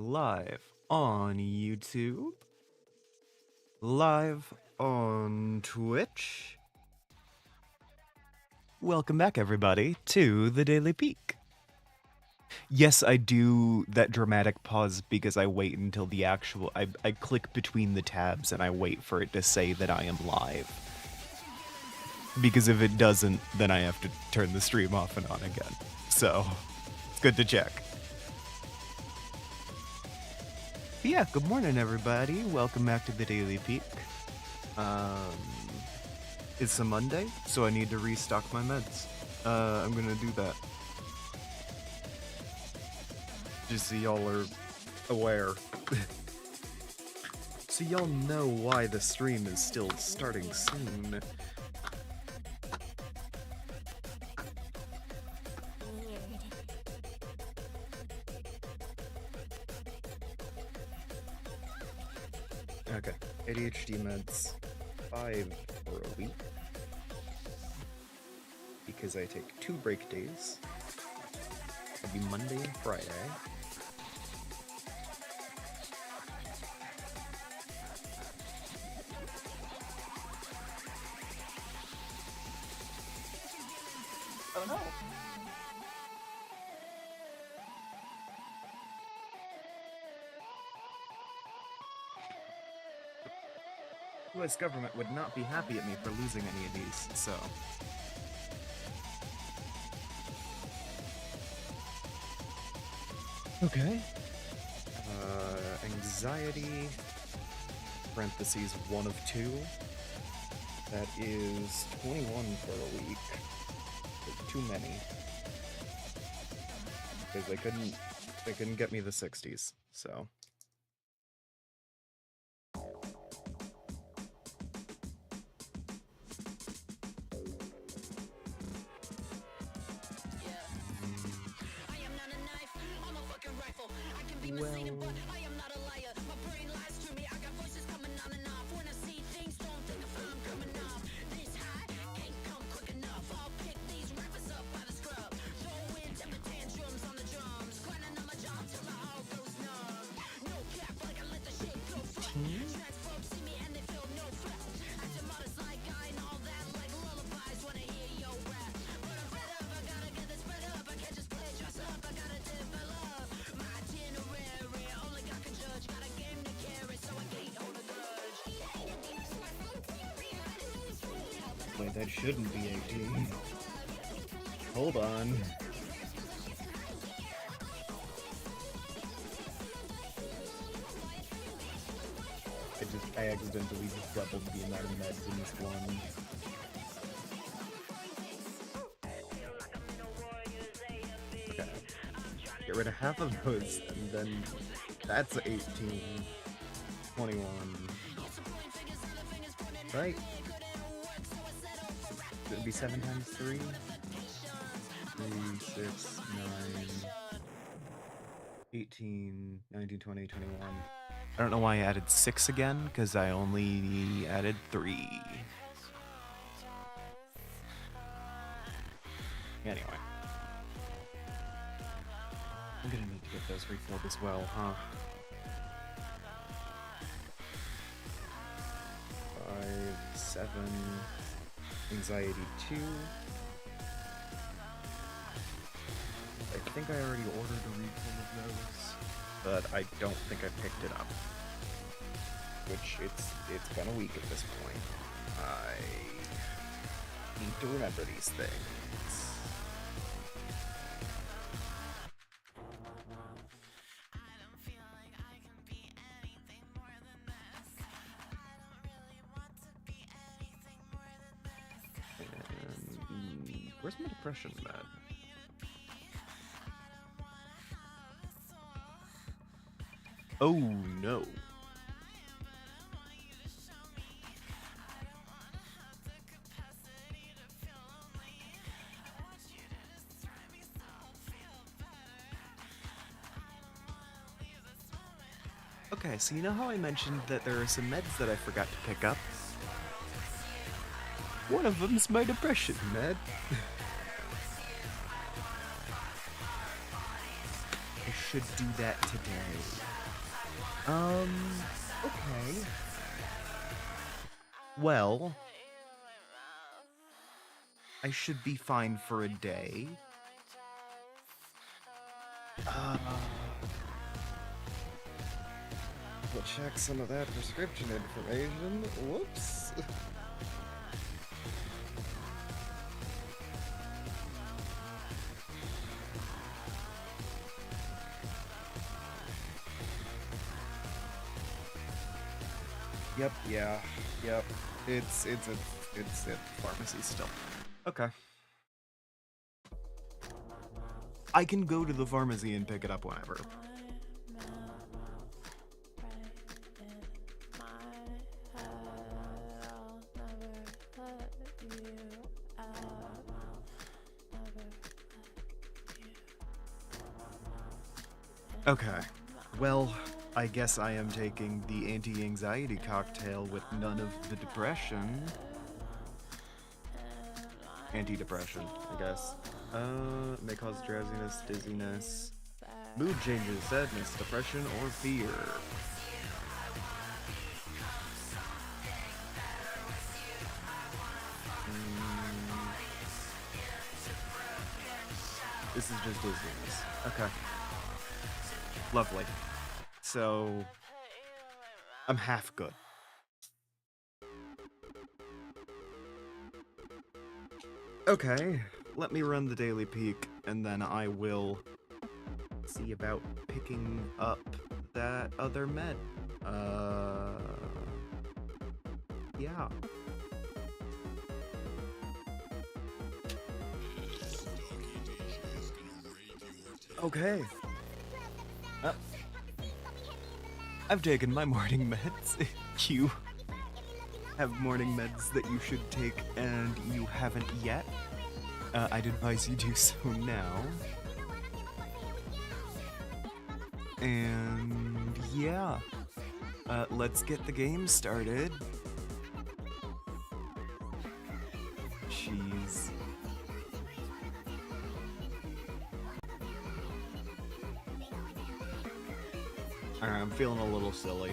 Live on YouTube, live on Twitch. Welcome back, everybody, to the Daily Peak. Yes, I do that dramatic pause because I wait until the actual... I click between the tabs and I wait for it to say that I am live. Because if it doesn't, then I have to turn the stream off and on again. So, it's good to check. But yeah, good morning, everybody. Welcome back to the Daily Peak. It's a Monday, so I need to restock my meds. I'm gonna do that. Just so y'all are aware. So y'all know why the stream is still starting soon. Okay, ADHD meds, 5 for a week. Because I take 2 break days. It'll be Monday and Friday. Oh no! The US government would not be happy at me for losing any of these, so... Okay. Anxiety, parentheses 1 of 2. That is 21 for a week. That's too many. Because they couldn't get me the 60s, so... Wait, that shouldn't be 18. Hold on. I accidentally just doubled the amount of meds in this one. Okay. Get rid of half of those, and then that's 18. 21. Right? It'd be 7 times 3? 3, 6, 9, 18, 19, 20, 21. I don't know why I added 6 again, because I only added 3. Anyway. I'm gonna need to get those refilled as well, huh? 5, 7, anxiety 2. I think I already ordered a refill of those, but I don't think I picked it up. Which, it's been a week at this point. I need to remember these things. And where's my depression med? Oh no. Okay, so you know how I mentioned that there are some meds that I forgot to pick up? One of them's my depression med. I should do that today. Okay. Well, I should be fine for a day. We'll check some of that prescription information. Whoops. Yep, yeah, yep. It's at pharmacy still. Okay. I can go to the pharmacy and pick it up whenever. Okay. Well, I guess I am taking the anti-anxiety cocktail with none of the depression. Anti-depression, I guess. May cause drowsiness, dizziness, mood changes, sadness, depression, or fear. This is just dizziness. Okay. Lovely. So, I'm half good. Okay, let me run the daily peak, and then I will see about picking up that other med. Yeah. Okay. I've taken my morning meds. You have morning meds that you should take and you haven't yet. I'd advise you do so now. And yeah, let's get the game started. Jeez. Alright, I'm feeling a little silly.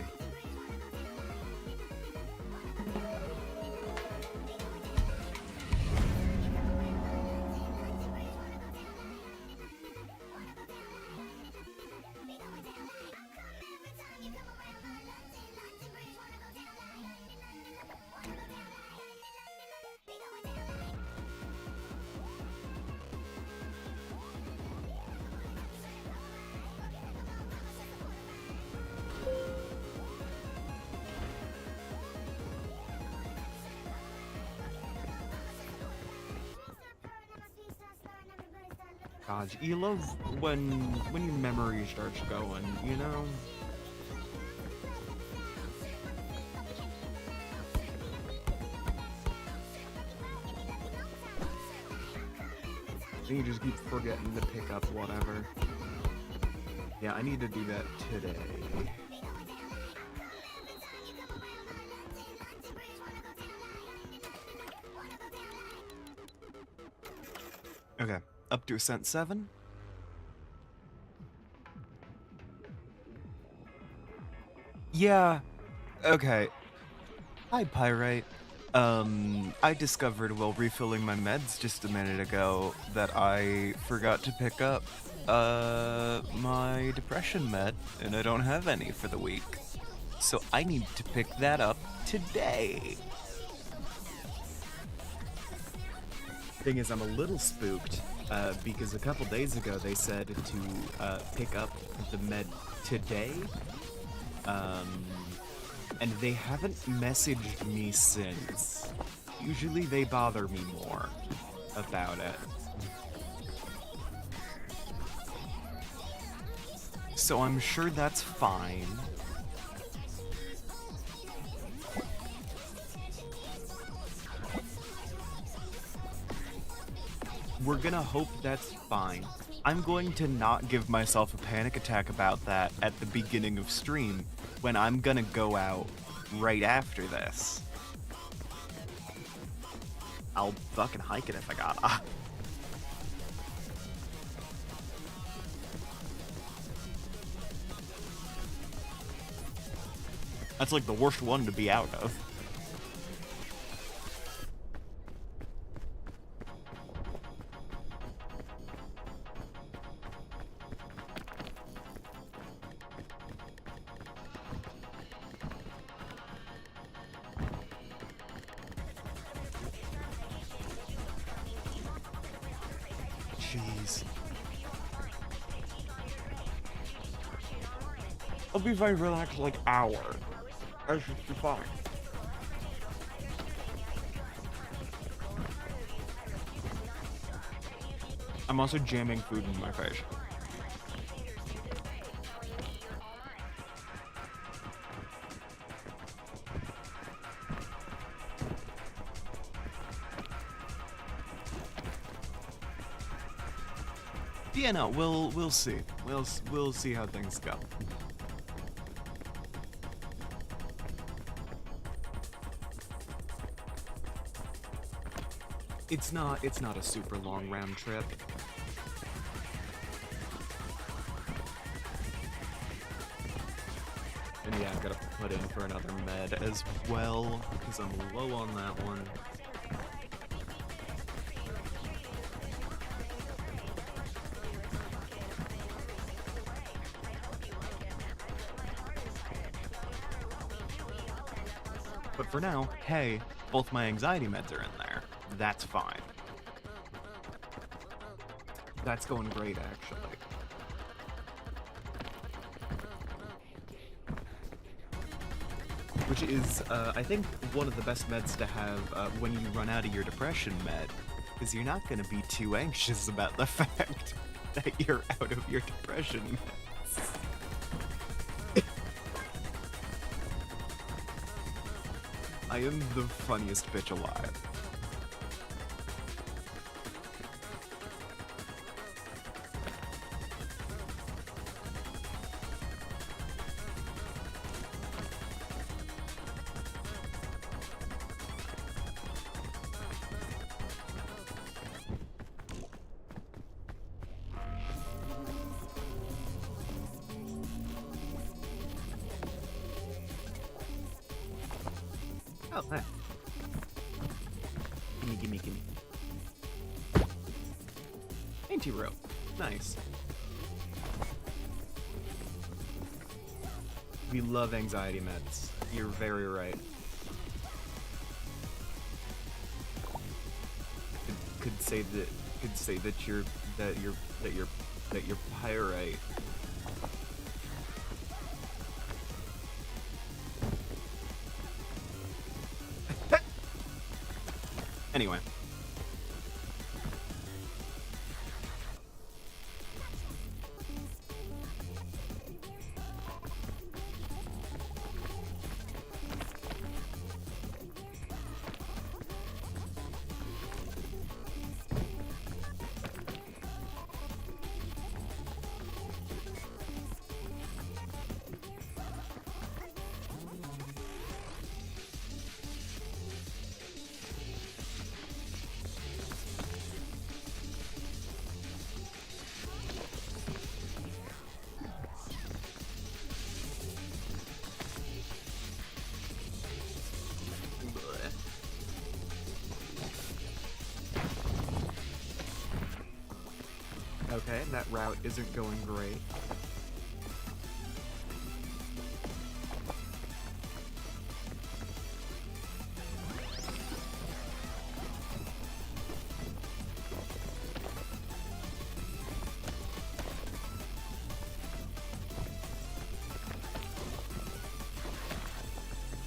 God, you love when your memory starts going, you know? And you just keep forgetting to pick up whatever. Yeah, I need to do that today. Okay, up to Ascent 7. Yeah, okay. Hi, Pyrite. I discovered while refilling my meds just a minute ago that I forgot to pick up, my depression med, and I don't have any for the week. So I need to pick that up today. Thing is, I'm a little spooked, because a couple days ago they said to, pick up the med today, and they haven't messaged me since. Usually they bother me more about it. So I'm sure that's fine. We're gonna hope that's fine. I'm going to not give myself a panic attack about that at the beginning of stream, when I'm gonna go out right after this. I'll fucking hike it if I gotta. That's like the worst one to be out of. Jeez. I'll be very relaxed like hour. I should be fine. I'm also jamming food in my face. Yeah, no, we'll see. We'll see how things go. It's not a super long round trip. And yeah, I've got to put in for another med as well, because I'm low on that one. But for now, hey, both my anxiety meds are in there. That's fine. That's going great, actually. Which is, I think, one of the best meds to have when you run out of your depression med, because you're not going to be too anxious about the fact that you're out of your depression meds. I am the funniest bitch alive. Oh, hey. Gimme. Anti-rope. Nice. We love anxiety meds. You're very right. Could say that you're pyrite. Anyway. Okay, that route isn't going great.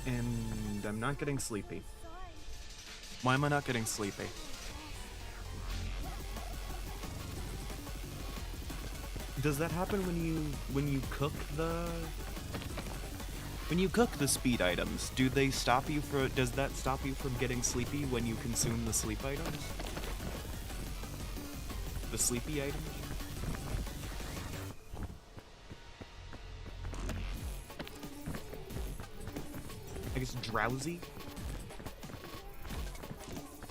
And I'm not getting sleepy. Why am I not getting sleepy? Does that happen when you cook the speed items? Do they stop you does that stop you from getting sleepy when you consume the sleep items? The sleepy items? I guess drowsy?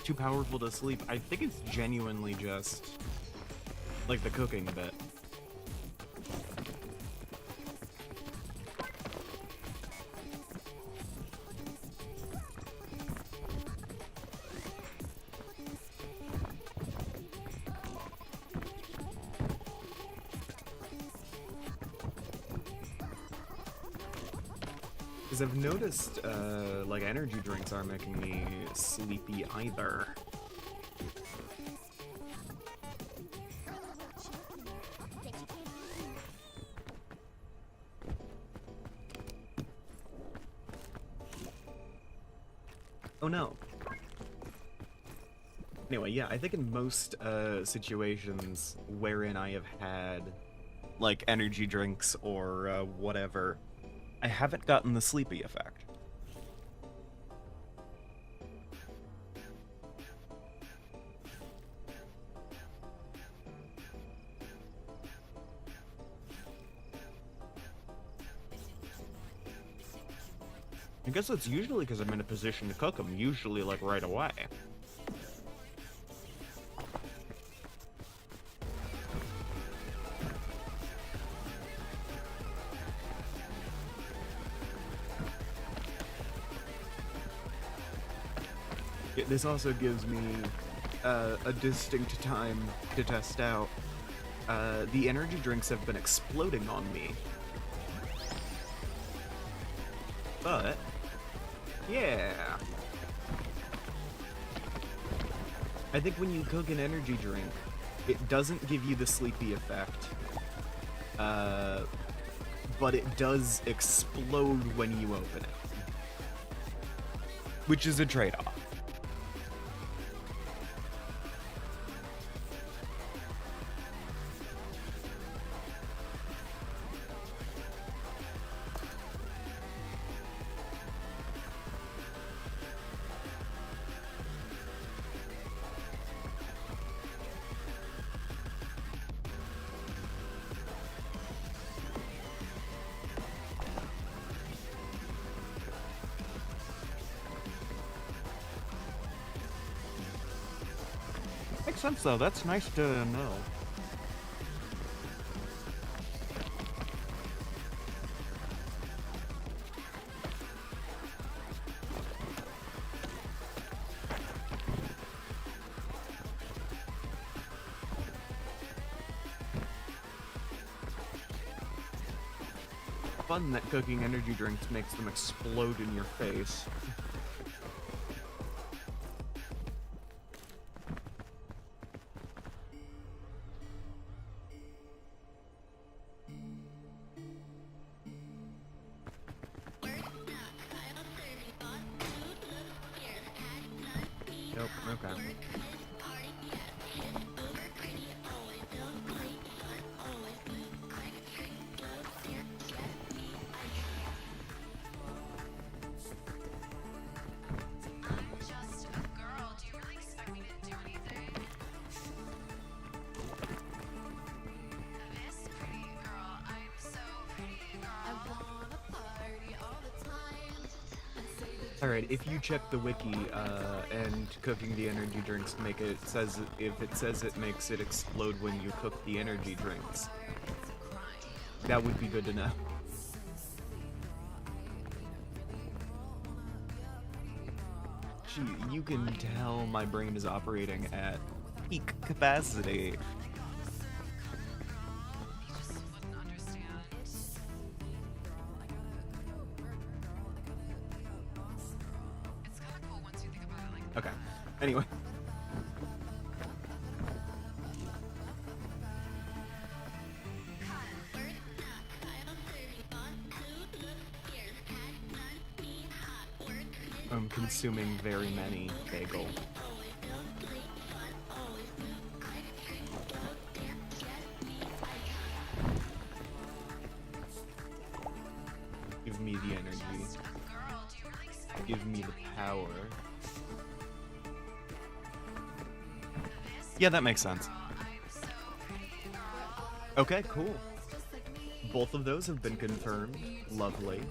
Too powerful to sleep. I think it's genuinely just like the cooking bit. Because I've noticed, like, energy drinks aren't making me sleepy either. Oh no. Anyway, yeah, I think in most situations wherein I have had, like, energy drinks or whatever, I haven't gotten the sleepy effect. I guess it's usually because I'm in a position to cook them, usually, like, right away. This also gives me a distinct time to test out. The energy drinks have been exploding on me. But, yeah. I think when you cook an energy drink, it doesn't give you the sleepy effect. But it does explode when you open it. Which is a trade-off. Makes sense though, that's nice to know. Fun that cooking energy drinks makes them explode in your face. Nope, okay. Alright, if you check the wiki, and cooking the energy drinks make it says if it says it makes it explode when you cook the energy drinks, that would be good to know. Gee, you can tell my brain is operating at peak capacity. Okay. Anyway. I'm consuming very many bagel. Give me the energy. Give me the power. Yeah, that makes sense. Okay, cool. Both of those have been confirmed. Lovely.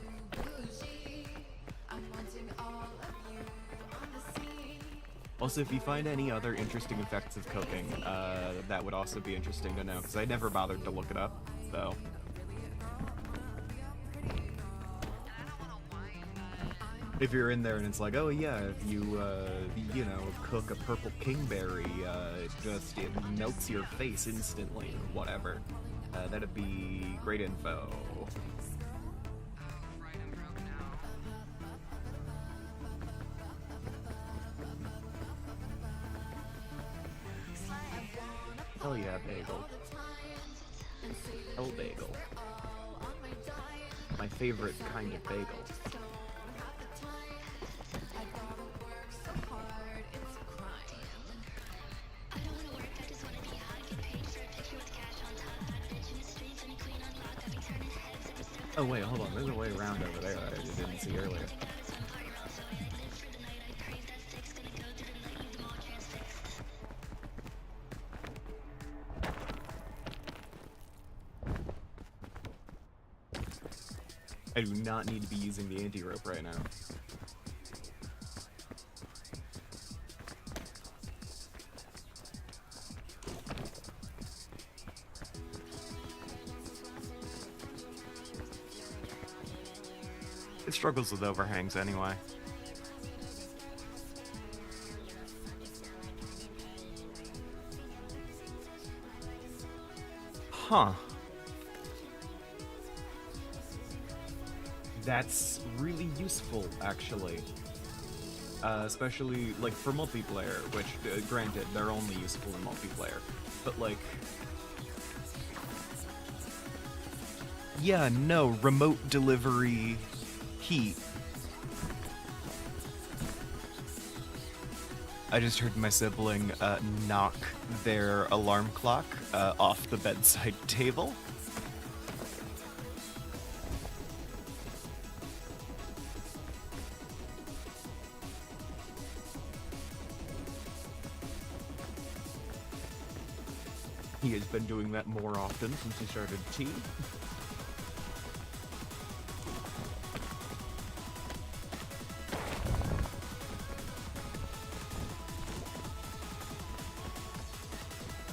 Also, if you find any other interesting effects of cooking, that would also be interesting to know, because I never bothered to look it up, so... If you're in there and it's like, oh yeah, if you, you know, cook a purple kingberry, it melts your face instantly, or whatever. That'd be great info. Hell yeah, bagel. Hell bagel. My favorite kind of bagel. Oh wait, hold on, there's a way around over there I didn't see earlier. I do not need to be using the anti-rope right now. It struggles with overhangs anyway. Huh. That's really useful, actually. Especially, like, for multiplayer, which, granted, they're only useful in multiplayer. But, like... Yeah, no, remote delivery heat. I just heard my sibling knock their alarm clock off the bedside table. He has been doing that more often since he started tea.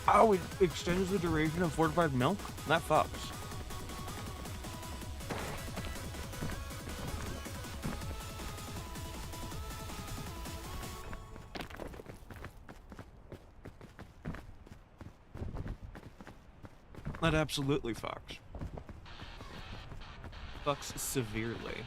Oh, it extends the duration of fortified milk? That fucks. That absolutely fucks. Fucks severely.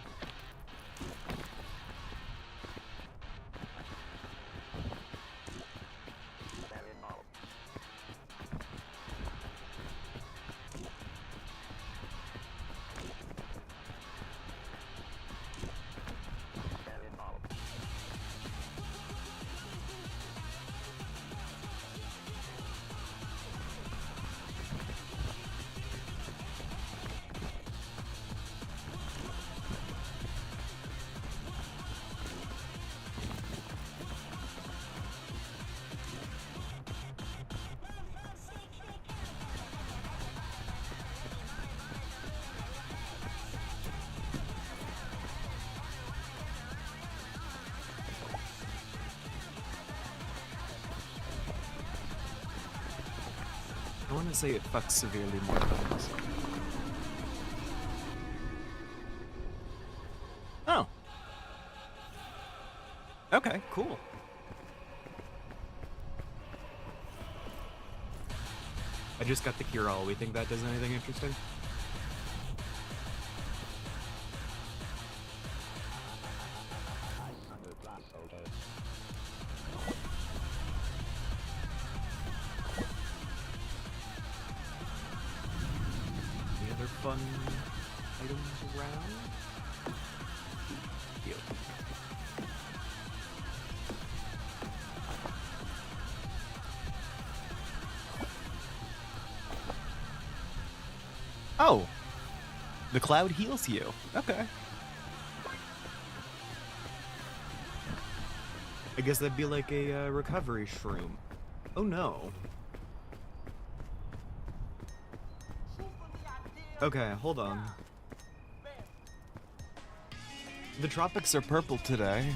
I want to say it fucks severely more times. Oh. Okay, cool. I just got the cure-all. We think that does anything interesting? Any other fun items around? Heal. Oh! The cloud heals you. Okay. I guess that'd be like a recovery shroom. Oh no. Okay, hold on. The tropics are purple today.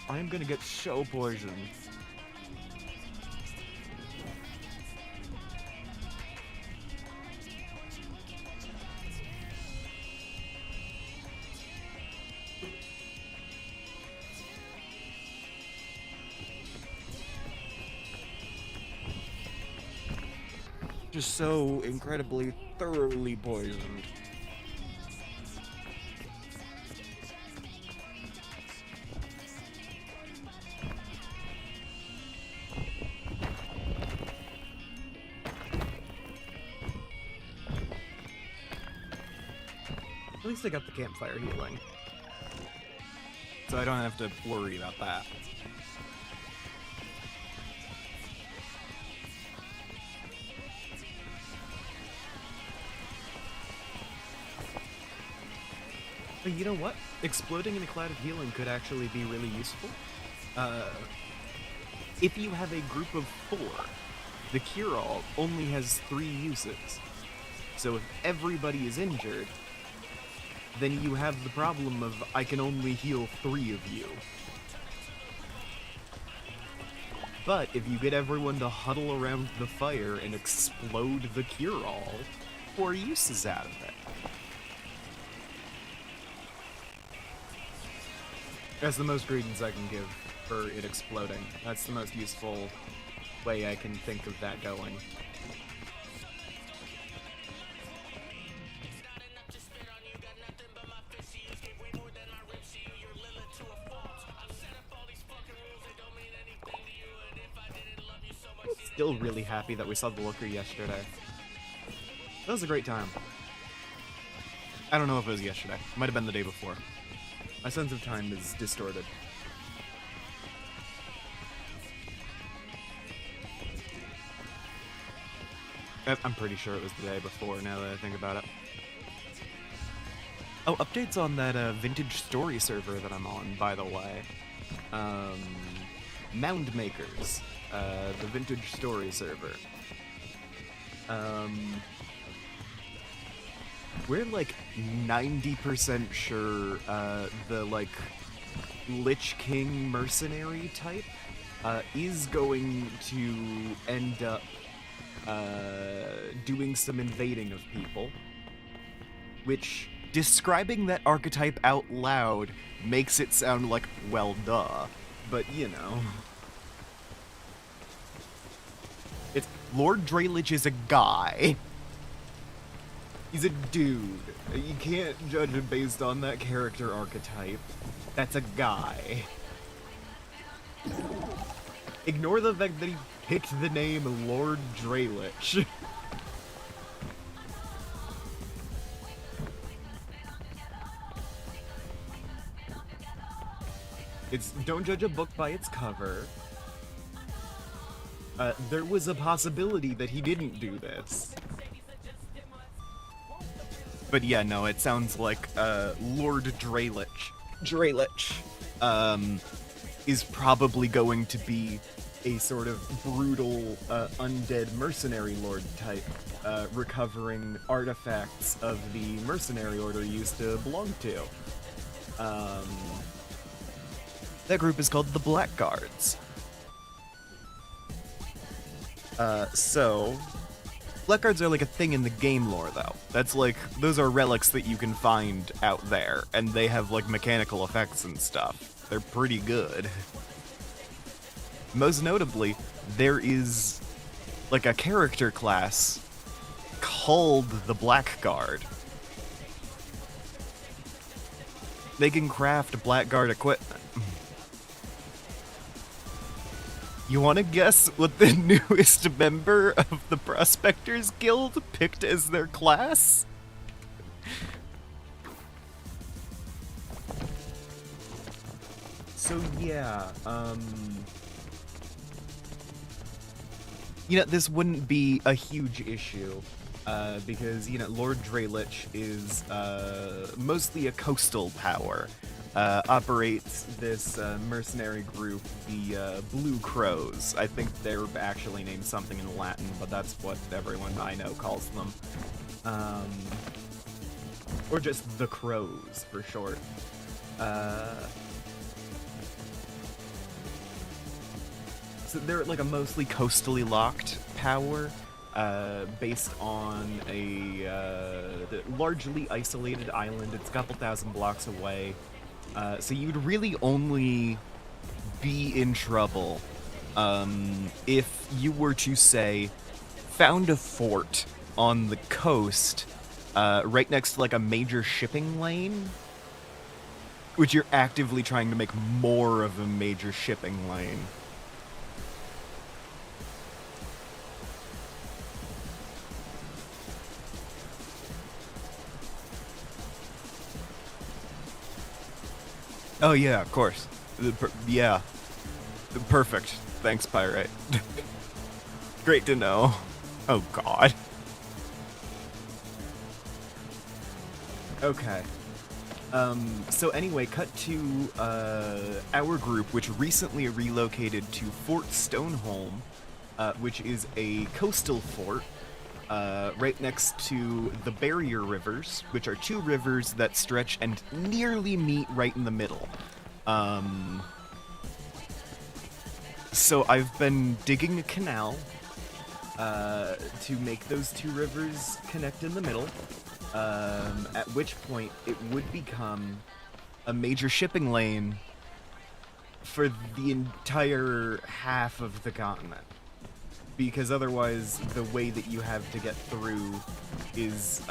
I'm gonna get so poisoned. Just so incredibly, thoroughly poisoned. At least I got the campfire healing. So I don't have to worry about that. But you know what? Exploding in a cloud of healing could actually be really useful. If you have a group of 4, the cure-all only has 3 uses. So if everybody is injured, then you have the problem of I can only heal 3 of you. But if you get everyone to huddle around the fire and explode the cure-all, 4 uses out of it. That's the most credence I can give for it exploding. That's the most useful way I can think of that going. Still really happy that we saw the Looker yesterday. That was a great time. I don't know if it was yesterday. It might have been the day before. My sense of time is distorted. I'm pretty sure it was the day before, now that I think about it. Oh, updates on that vintage story server that I'm on, by the way. Mound Makers, the vintage story server. We're like 90% sure the like Lich King mercenary type is going to end up doing some invading of people, which describing that archetype out loud makes it sound like, well, duh, but you know. It's Lord Draylich is a guy. He's a dude. You can't judge him based on that character archetype. That's a guy. Ignore the fact that he picked the name Lord Draylich. Don't judge a book by its cover. There was a possibility that he didn't do this. But yeah, no, it sounds like Lord Draylich is probably going to be a sort of brutal undead mercenary lord type, recovering artifacts of the mercenary order he used to belong to. That group is called the Blackguards. So Blackguards are like a thing in the game lore, though. That's like, those are relics that you can find out there, and they have like mechanical effects and stuff. They're pretty good. Most notably, there is like a character class called the Blackguard. They can craft Blackguard equipment. You want to guess what the newest member of the Prospectors Guild picked as their class? So yeah, you know, this wouldn't be a huge issue, because, you know, Lord Draylich is mostly a coastal power. Operates this mercenary group, the Blue Crows. I think they're actually named something in Latin, but that's what everyone I know calls them. Or just the Crows, for short. So they're like a mostly coastally locked power, based on a largely isolated island. It's a couple thousand blocks away. So you'd really only be in trouble if you were to, say, found a fort on the coast right next to like a major shipping lane, which you're actively trying to make more of a major shipping lane. Oh yeah, of course. Yeah, perfect. Thanks, Pyrite. Great to know. Oh god. Okay. So anyway, cut to our group, which recently relocated to Fort Stoneholm, which is a coastal fort right next to the Barrier Rivers, which are two rivers that stretch and nearly meet right in the middle. So I've been digging a canal to make those two rivers connect in the middle, at which point it would become a major shipping lane for the entire half of the continent. Because otherwise, the way that you have to get through is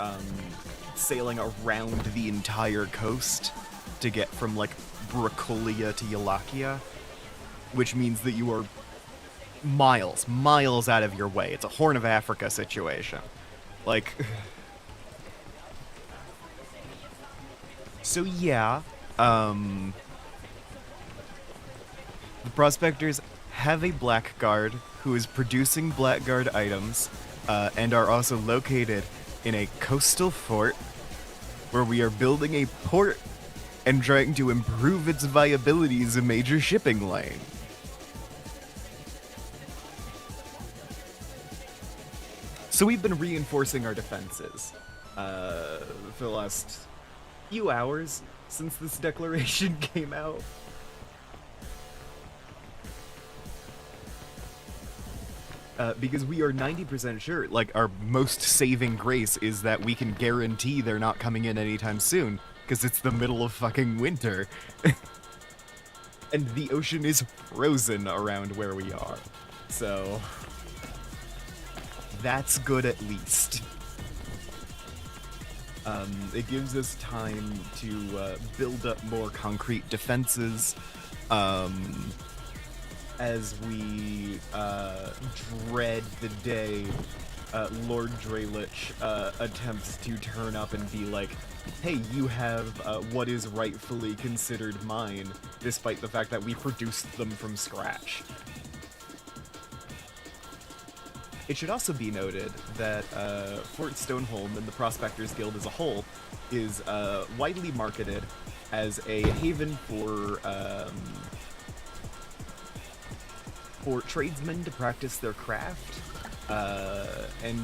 sailing around the entire coast to get from, like, Bracolia to Yalakia, which means that you are miles out of your way. It's a Horn of Africa situation. Like... So yeah, the prospectors have a blackguard who is producing blackguard items, and are also located in a coastal fort where we are building a port and trying to improve its viability as a major shipping lane. So we've been reinforcing our defenses for the last few hours since this declaration came out. Because we are 90% sure, like, our most saving grace is that we can guarantee they're not coming in anytime soon, because it's the middle of fucking winter. And the ocean is frozen around where we are. So... that's good at least. It gives us time to build up more concrete defenses, as we dread the day Lord Dralich attempts to turn up and be like, hey, you have what is rightfully considered mine, despite the fact that we produced them from scratch. It should also be noted that Fort Stoneholm and the Prospectors Guild as a whole is widely marketed as a haven for tradesmen to practice their craft, and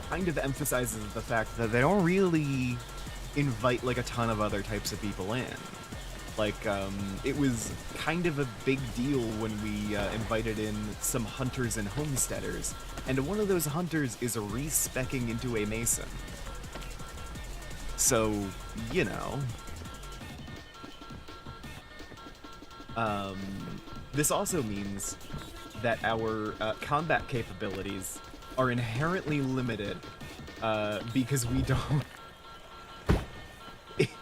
kind of emphasizes the fact that they don't really invite like a ton of other types of people in. Like, it was kind of a big deal when we invited in some hunters and homesteaders, and one of those hunters is re-speccing into a mason. So, you know. This also means that our combat capabilities are inherently limited, because we don't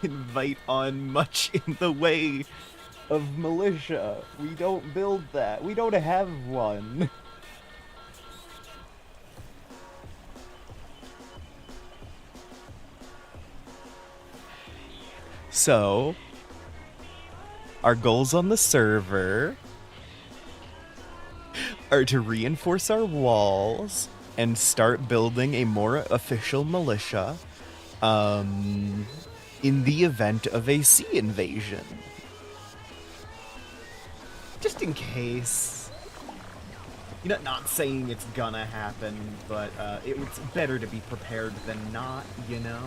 invite on much in the way of militia. We don't build that. We don't have one. So, our goals on the server are to reinforce our walls and start building a more official militia, in the event of a sea invasion. Just in case. You know, not saying it's gonna happen, but it's better to be prepared than not, you know?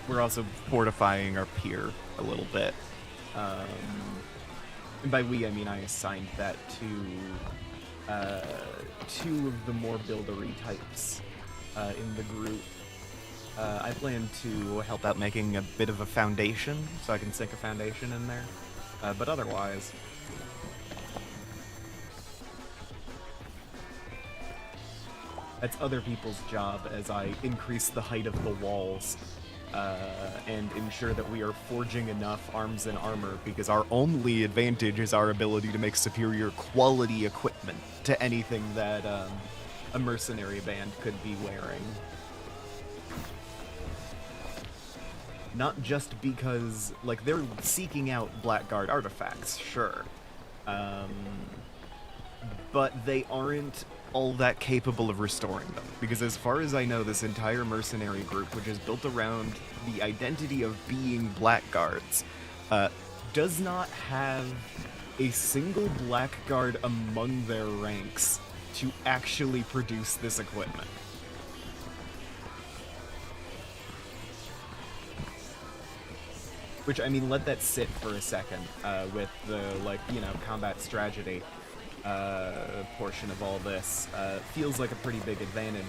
We're also fortifying our pier a little bit. And by we, I mean I assigned that to two of the more buildery types in the group. I plan to help out making a bit of a foundation, so I can sink a foundation in there. But otherwise... that's other people's job as I increase the height of the walls and ensure that we are forging enough arms and armor, because our only advantage is our ability to make superior quality equipment to anything that a mercenary band could be wearing. Not just because, like, they're seeking out Blackguard artifacts, sure. But they aren't all that capable of restoring them. Because as far as I know, this entire mercenary group, which is built around the identity of being Blackguards, does not have a single Blackguard among their ranks to actually produce this equipment. Which, I mean, let that sit for a second, with the, like, you know, combat strategy portion of all this. Feels like a pretty big advantage.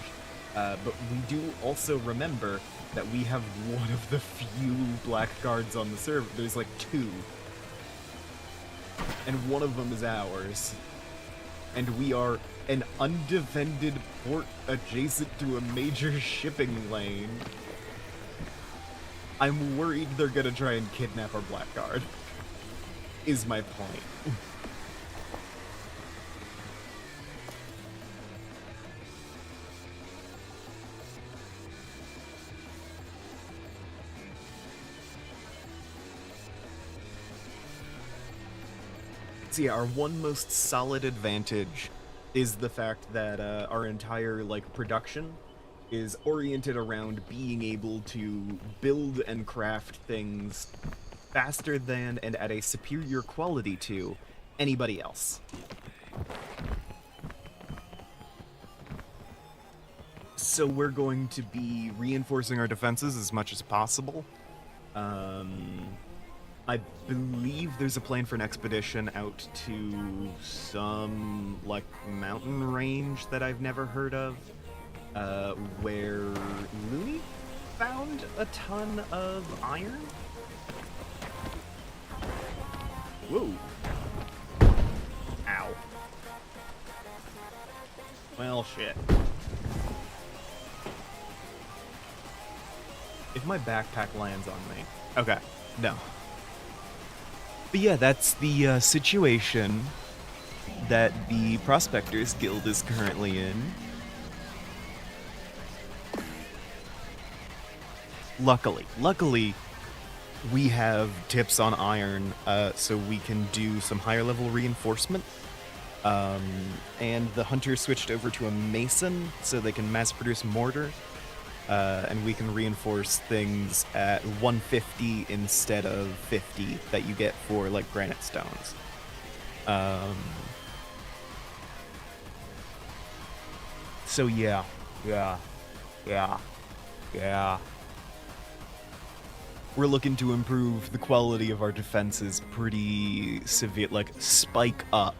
But we do also remember that we have one of the few Blackguards on the server. There's like 2. And one of them is ours. And we are an undefended port adjacent to a major shipping lane. I'm worried they're gonna try and kidnap our Blackguard, is my point. So yeah, our one most solid advantage is the fact that our entire, like, production is oriented around being able to build and craft things faster than and at a superior quality to anybody else. So we're going to be reinforcing our defenses as much as possible. I believe there's a plan for an expedition out to some, like, mountain range that I've never heard of. Where Looney found a ton of iron? Whoa. Ow. Well, shit. If my backpack lands on me... Okay, no. But yeah, that's the situation that the Prospectors Guild is currently in. Luckily, we have tips on iron, so we can do some higher level reinforcement. And the hunters switched over to a mason, so they can mass produce mortar. And we can reinforce things at 150 instead of 50 that you get for, like, granite stones. So yeah. We're looking to improve the quality of our defenses pretty severe, like, spike up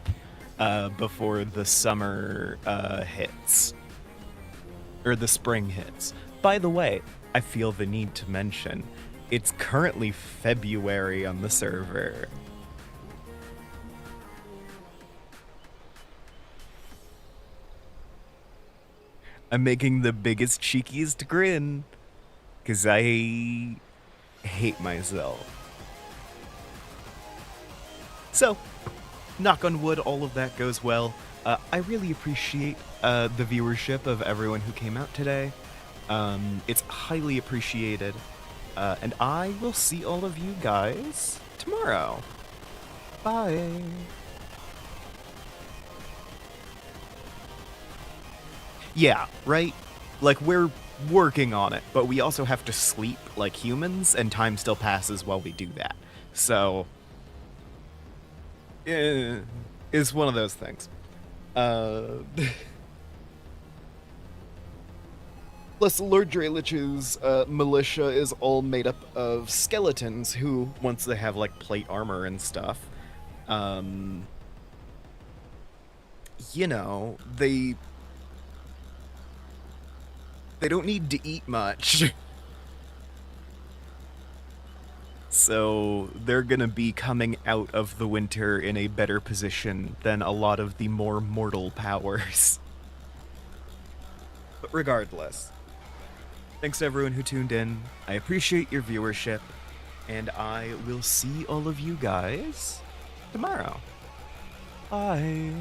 before the summer hits. Or the spring hits. By the way, I feel the need to mention, it's currently February on the server. I'm making the biggest, cheekiest grin, 'cause I hate myself. So, knock on wood, all of that goes well. I really appreciate the viewership of everyone who came out today. It's highly appreciated. And I will see all of you guys tomorrow. Bye. Yeah, right? Like, we're working on it, but we also have to sleep like humans, and time still passes while we do that. So, it's one of those things. Plus, Lord Dralich's militia is all made up of skeletons who, once they have, like, plate armor and stuff, you know, they don't need to eat much. So they're gonna be coming out of the winter in a better position than a lot of the more mortal powers. But regardless, thanks to everyone who tuned in. I appreciate your viewership, and I will see all of you guys tomorrow. Bye.